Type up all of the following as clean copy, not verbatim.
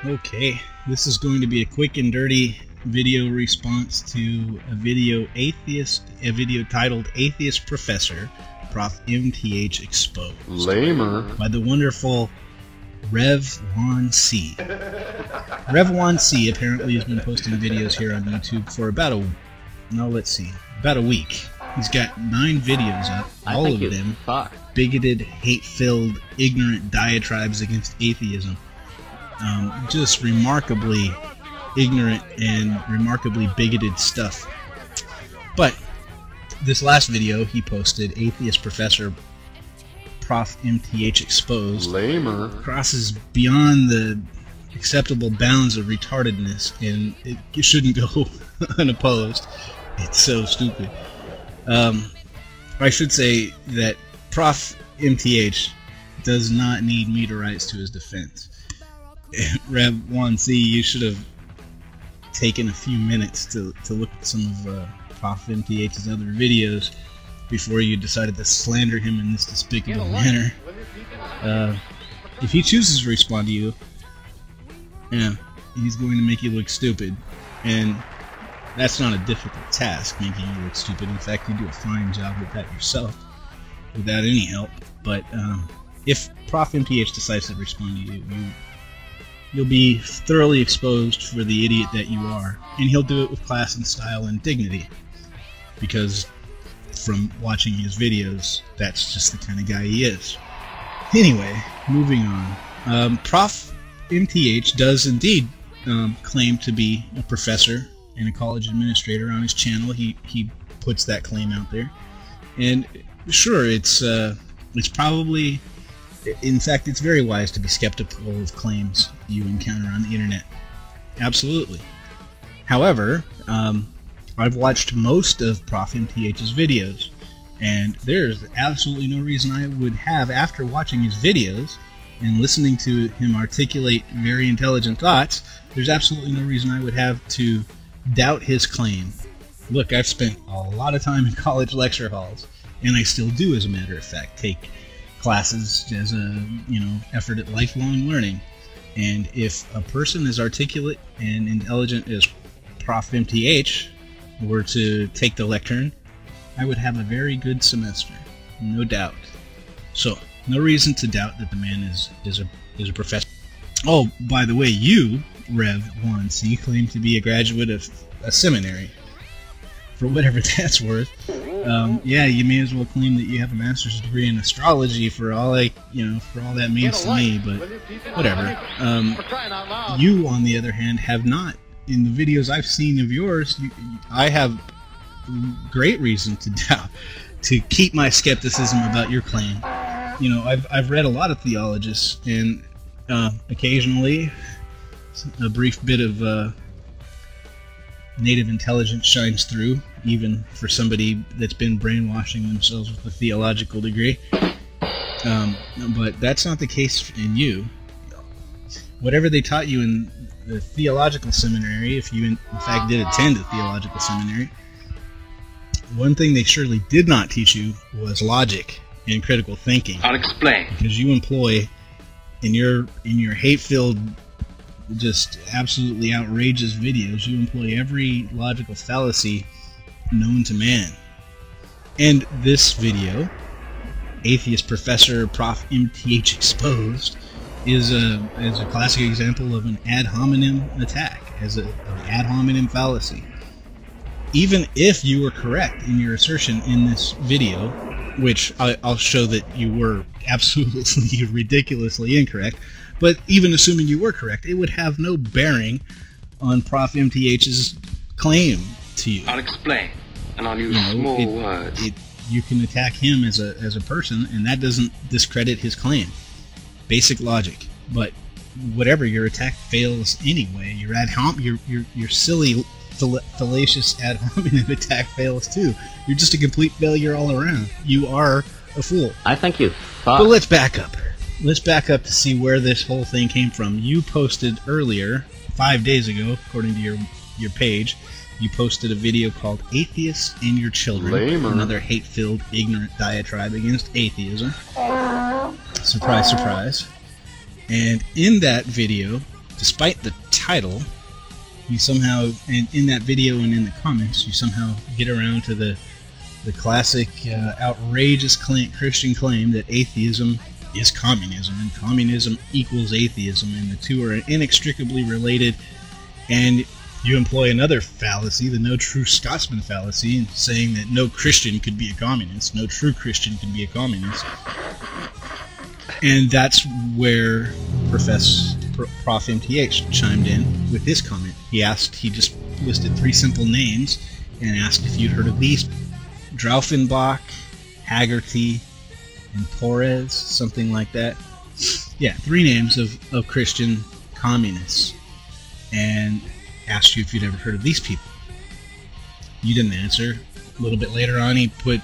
Okay, this is going to be a quick and dirty video response to a video titled Atheist Professor ProfMth Exposed. Lamer. By the wonderful RevJuanC's. RevJuanC's apparently has been posting videos here on YouTube for about a week. He's got 9 videos up, all of them bigoted, hate-filled, ignorant diatribes against atheism. Just remarkably ignorant and remarkably bigoted stuff. But this last video he posted, Atheist Professor ProfMth Exposed, Lamer, crosses beyond the acceptable bounds of retardedness, and it shouldn't go unopposed. It's so stupid. I should say that ProfMth does not need meteorites to his defense. RevJuanC, you should have taken a few minutes to look at some of ProfMth's other videos before you decided to slander him in this despicable manner. If he chooses to respond to you, yeah, he's going to make you look stupid, and that's not a difficult task, making you look stupid. In fact, you do a fine job with that yourself without any help. But if ProfMth decides to respond to you, you'll be thoroughly exposed for the idiot that you are, and he'll do it with class and style and dignity, because from watching his videos, that's just the kind of guy he is. Anyway, moving on. ProfMth does indeed claim to be a professor and a college administrator on his channel. He puts that claim out there, and sure, it's probably, in fact, it's very wise to be skeptical of claims you encounter on the internet. Absolutely. However, I've watched most of ProfMth's videos, and there's absolutely no reason I would have, after watching his videos and listening to him articulate very intelligent thoughts, there's absolutely no reason I would have to doubt his claim. Look, I've spent a lot of time in college lecture halls, and I still do, as a matter of fact, take classes as a effort at lifelong learning. And if a person as articulate and intelligent as ProfMth were to take the lectern, I would have a very good semester, no doubt. So, no reason to doubt that the man is a professor. Oh, by the way, you, RevJuanC, claim to be a graduate of a seminary. For whatever that's worth. Yeah, you may as well claim that you have a master's degree in astrology for all that means to me, but whatever. You, on the other hand, have not. In the videos I've seen of yours, I have great reason to doubt, to keep my skepticism about your claim. I've read a lot of theologists, and occasionally a brief bit of native intelligence shines through, even for somebody that's been brainwashing themselves with a theological degree. But that's not the case in you. Whatever they taught you in the theological seminary, if you in fact did attend a theological seminary, one thing they surely did not teach you was logic and critical thinking. I'll explain. Because you employ, in your hate-filled, just absolutely outrageous videos, you employ every logical fallacy known to man. And this video, Atheist Professor ProfMth Exposed, is a classic example of an ad hominem attack, as an ad hominem fallacy. Even if you were correct in your assertion in this video, which I'll show that you were absolutely ridiculously incorrect, but even assuming you were correct, it would have no bearing on ProfMth's claim to you. I'll explain, and I'll use small words. You can attack him as a person, and that doesn't discredit his claim. Basic logic. But whatever, your attack fails anyway. Your silly, fallacious ad hominem attack fails too. You're just a complete failure all around. You are a fool. I think you fucked. But let's back up. Let's back up to see where this whole thing came from. You posted earlier, 5 days ago, according to your page, you posted a video called Atheists and Your Children. Lamer. Another hate-filled, ignorant diatribe against atheism. Surprise, surprise. And in that video, despite the title, you somehow, and in that video and in the comments, you somehow get around to the classic outrageous Christian claim that atheism is communism, and communism equals atheism, and the two are inextricably related. And you employ another fallacy, the no true Scotsman fallacy, in saying that no Christian could be a communist, no true Christian could be a communist. And that's where ProfMth chimed in with his comment. He just listed 3 simple names and asked if you'd heard of these: Draufenbach, Haggerty, and Torres, something like that. Yeah, 3 names of Christian communists. And asked you if you'd ever heard of these people. You didn't answer. A little bit later on, he put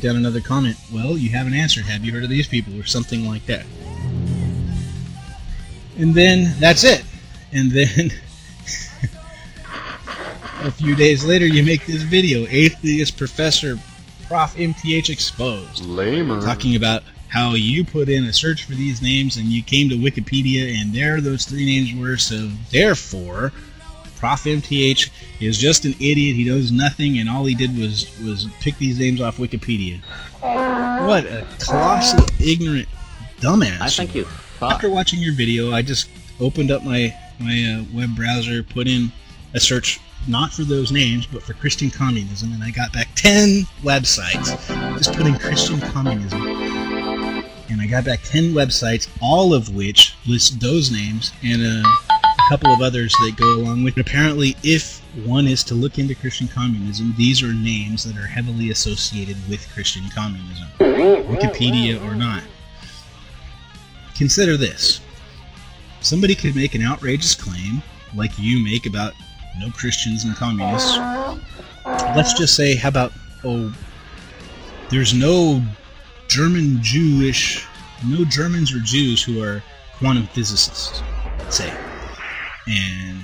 down another comment. Well, you haven't answered. Have you heard of these people? Or something like that. And then that's it. And then a few days later, you make this video, Atheist Professor ProfMth Exposed. Lamer. Talking about how you put in a search for these names and you came to Wikipedia and there those 3 names were, so therefore ProfMth is just an idiot. He knows nothing, and all he did was pick these names off Wikipedia. What a colossal ignorant dumbass. I thank you. After watching your video, I just opened up my web browser, put in a search not for those names, but for Christian communism, and I got back 10 websites. Just put in Christian communism. And I got back 10 websites, all of which list those names and a couple of others that go along with it. Apparently, if one is to look into Christian communism, these are names that are heavily associated with Christian communism, Wikipedia or not. Consider this. Somebody could make an outrageous claim, like you make about no Christians and communists. Let's just say, how about, there's no no Germans or Jews who are quantum physicists, let's say. And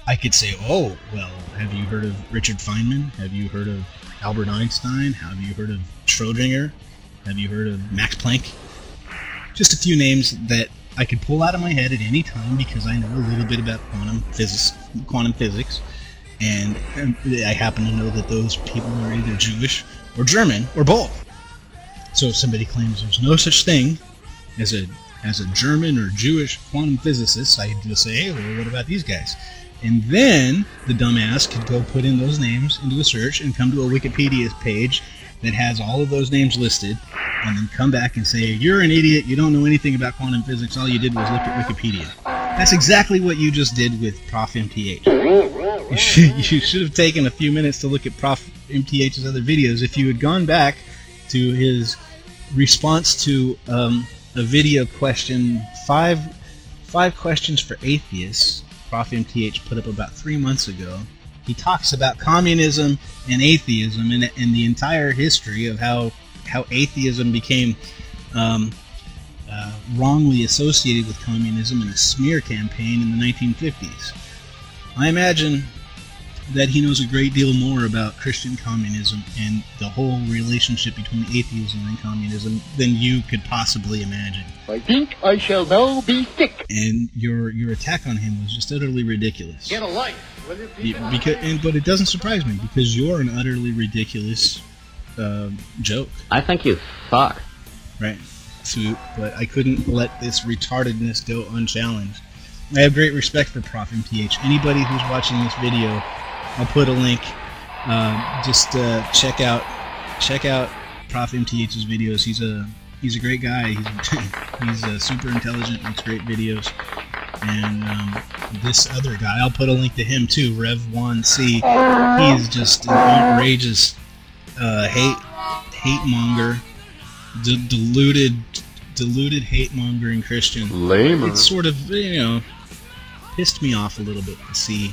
I could say, oh, well, have you heard of Richard Feynman? Have you heard of Albert Einstein? Have you heard of Schrödinger? Have you heard of Max Planck? Just a few names that I could pull out of my head at any time because I know a little bit about quantum physics, and I happen to know that those people are either Jewish or German or both. So if somebody claims there's no such thing as a German or Jewish quantum physicist, I just say, hey, well, what about these guys? And then the dumbass could go put in those names into a search and come to a Wikipedia page that has all of those names listed, and then come back and say, you're an idiot, you don't know anything about quantum physics, all you did was look at Wikipedia. That's exactly what you just did with ProfMth. You should have taken a few minutes to look at ProfMth's other videos. If you had gone back to his response to a video question, five questions for atheists, ProfMth put up about 3 months ago. He talks about communism and atheism and the entire history of how atheism became wrongly associated with communism in a smear campaign in the 1950s. I imagine that he knows a great deal more about Christian communism and the whole relationship between atheism and communism than you could possibly imagine. I think I shall now be sick. And your attack on him was just utterly ridiculous. Get a life, will you? But it doesn't surprise me because you're an utterly ridiculous joke. I think you fuck. Right. But I couldn't let this retardedness go unchallenged. I have great respect for ProfMth. Anybody who's watching this video, I'll put a link. Just check out ProfMth's videos. He's a great guy. He's super intelligent, makes great videos. And this other guy, I'll put a link to him too, RevJuanC's. He's just an outrageous hate-monger, deluded hate-mongering Christian. Lamer. It's sort of, pissed me off a little bit to see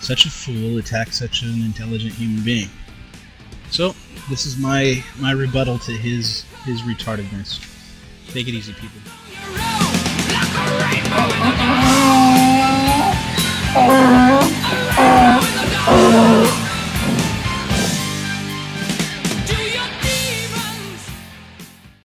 such a fool attack such an intelligent human being. So, this is my rebuttal to his retardedness. Take it easy, people.